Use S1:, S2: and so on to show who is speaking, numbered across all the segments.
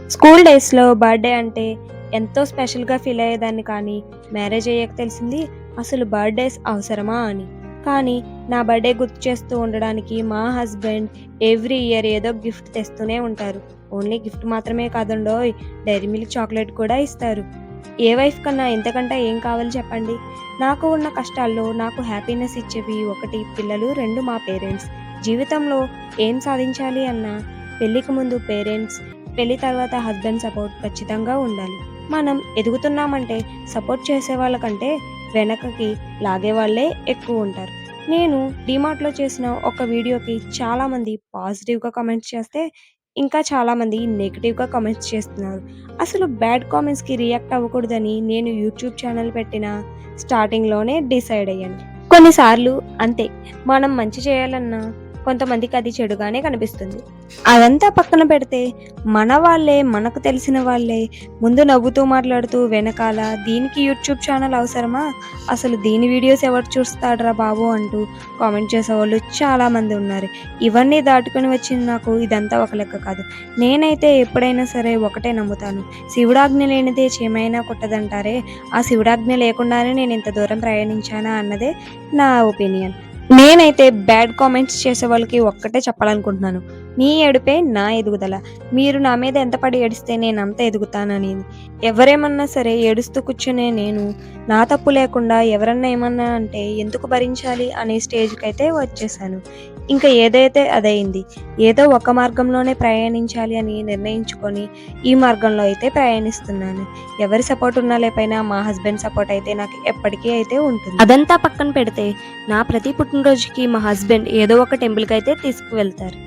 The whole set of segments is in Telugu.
S1: స్కూల్ డేస్‌లో బర్త్‌డే అంటే ఎంతో స్పెషల్‌గా ఫీల్ అయ్యేదాన్ని, కానీ మ్యారేజ్ అయ్యాక తెలిసింది అసలు బర్త్‌డేస్ అవసరమా అని. కానీ నా బర్త్‌డే గుర్తు చేస్తూ ఉండడానికి మా హస్బెండ్ ఎవ్రీ ఇయర్ ఏదో గిఫ్ట్ తెస్తూనే ఉంటారు. ఓన్లీ గిఫ్ట్ మాత్రమే కాదండోయ్! డైరీ మిల్క్ చాక్లెట్ కూడా ఇస్తారు. ఏ వైఫ్ కన్నా ఇంతకంటే ఏం కావాలి చెప్పండి? నాకు ఉన్న కష్టాల్లో నాకు హ్యాపీనెస్ ఇచ్చేవి 1 పిల్లలు, 2 మా పేరెంట్స్. జీవితంలో ఏం సాధించాలి అన్నా పెళ్ళికి ముందు పేరెంట్స్, పెళ్లి తర్వాత హస్బెండ్ సపోర్ట్ ఖచ్చితంగా ఉండాలి. మనం ఎదుగుతున్నామంటే సపోర్ట్ చేసేవాళ్ళ కంటే వెనకకి లాగేవాళ్ళే ఎక్కువ ఉంటారు. నేను డీమార్ట్‌లో చేసిన ఒక వీడియోకి చాలామంది పాజిటివ్‌గా కామెంట్స్ చేస్తే, ఇంకా చాలామంది నెగెటివ్‌గా కామెంట్స్ చేస్తున్నారు. అసలు బ్యాడ్ కామెంట్స్‌కి రియాక్ట్ అవ్వకూడదని నేను యూట్యూబ్ ఛానల్ పెట్టిన స్టార్టింగ్‌లోనే డిసైడ్ అయ్యాను. కొన్నిసార్లు అంతే, మనం మంచి చేయాలన్నా కొంతమందికి అది చెడుగానే కనిపిస్తుంది. అదంతా పక్కన పెడితే మన వాళ్ళే, మనకు తెలిసిన వాళ్ళే ముందు నవ్వుతూ మాట్లాడుతూ వెనకాల దీనికి యూట్యూబ్ ఛానల్ అవసరమా? అసలు దీని వీడియోస్ ఎవరు చూస్తాడురా బాబు అంటూ కామెంట్ చేసేవాళ్ళు చాలామంది ఉన్నారు. ఇవన్నీ దాటుకొని వచ్చిన నాకు ఇదంతా ఒక లెక్క కాదు. నేనైతే ఎప్పుడైనా సరే ఒకటే నమ్ముతాను. శివుడాజ్ఞ లేనిదే చీమైనా కుట్టదంటారే, ఆ శివుడాజ్ఞ లేకుండానే నేను ఇంత దూరం ప్రయాణించానా అన్నదే నా ఒపీనియన్. నేనైతే బ్యాడ్ కామెంట్స్ చేసే వాళ్ళకి ఒక్కటే చెప్పాలనుకుంటున్నాను. నీ ఏడుపే నా ఎదుగుదల. మీరు నా మీద ఎంత పడి ఏడిస్తే నేనంత ఎదుగుతాననేది. ఎవరేమన్నా సరే ఏడుస్తూ కూర్చునే నేను, నా తప్పు లేకుండా ఎవరన్నా ఏమన్నా అంటే ఎందుకు భరించాలి అనే స్టేజ్‌కైతే వచ్చేసాను. ఇంక ఏదైతే అదయింది. ఏదో ఒక మార్గంలోనే ప్రయాణించాలి అని నిర్ణయించుకొని ఈ మార్గంలో అయితే ప్రయాణిస్తున్నాను. ఎవరి సపోర్ట్ ఉన్నా లేకపోయినా మా హస్బెండ్ సపోర్ట్ అయితే నాకు ఎప్పటికీ అయితే ఉంటుంది. అదంతా పక్కన పెడితే నా ప్రతి పుట్టినరోజుకి మా హస్బెండ్ ఏదో ఒక టెంపుల్‌కైతే తీసుకువెళ్తారు.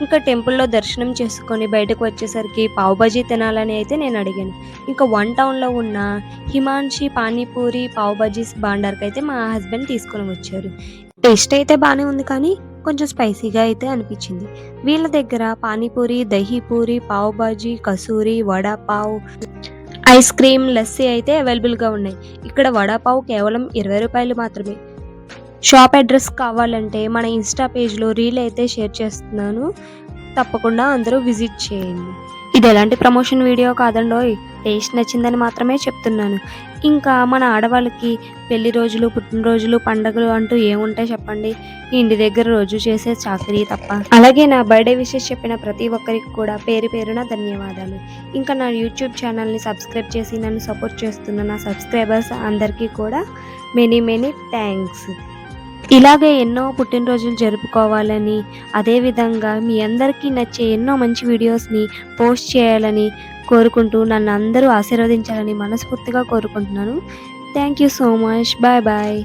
S1: ఇంకా టెంపుల్‌లో దర్శనం చేసుకొని బయటకు వచ్చేసరికి పావు బాజీ తినాలని అయితే నేను అడిగాను. ఇంకా 1 టౌన్‌లో ఉన్న హిమాన్షి పానీపూరి, పావు బాజీస్ భాండార్‌కైతే మా హస్బెండ్ తీసుకొని వచ్చారు. టేస్ట్ అయితే బానే ఉంది, కానీ కొంచెం స్పైసీగా అయితే అనిపించింది. వీళ్ళ దగ్గర పానీపూరి, దహీ పూరి, పావు బాజీ, కసూరి, వడా పావ్, ఐస్ క్రీమ్, లస్సీ అయితే అవైలబుల్‌గా ఉన్నాయి. ఇక్కడ వడా పావ్ కేవలం రూ. 20 మాత్రమే. షాప్ అడ్రస్ కావాలంటే మన ఇన్‌స్టా పేజ్‌లో రీల్ అయితే షేర్ చేస్తున్నాను. తప్పకుండా అందరూ విజిట్ చేయండి. ఇది ఎలాంటి ప్రమోషన్ వీడియో కాదండోయ్! టేస్ట్ నచ్చిందని మాత్రమే చెప్తున్నాను. ఇంకా మన ఆడవాళ్ళకి పెళ్లి రోజులు, పుట్టినరోజులు, పండగలు అంటూ ఏముంటాయి చెప్పండి? ఇంటి దగ్గర రోజు చేసే చాకిరీ తప్ప. అలాగే నా బర్త్‌డే విషెస్ చెప్పిన ప్రతి ఒక్కరికి కూడా పేరు పేరున ధన్యవాదాలు. ఇంకా నా యూట్యూబ్ ఛానల్‌ని సబ్స్క్రైబ్ చేసి నన్ను సపోర్ట్ చేస్తున్న నా సబ్స్క్రైబర్స్ అందరికీ కూడా మెనీ మెనీ థాంక్స్. ఇలాగే ఎన్నో పుట్టినరోజులు జరుపుకోవాలని, అదేవిధంగా మీ అందరికీ నచ్చే ఎన్నో మంచి వీడియోస్‌ని పోస్ట్ చేయాలని కోరుకుంటూ, నన్ను అందరూ ఆశీర్వదించాలని మనస్ఫూర్తిగా కోరుకుంటున్నాను. Thank you so much. Bye bye.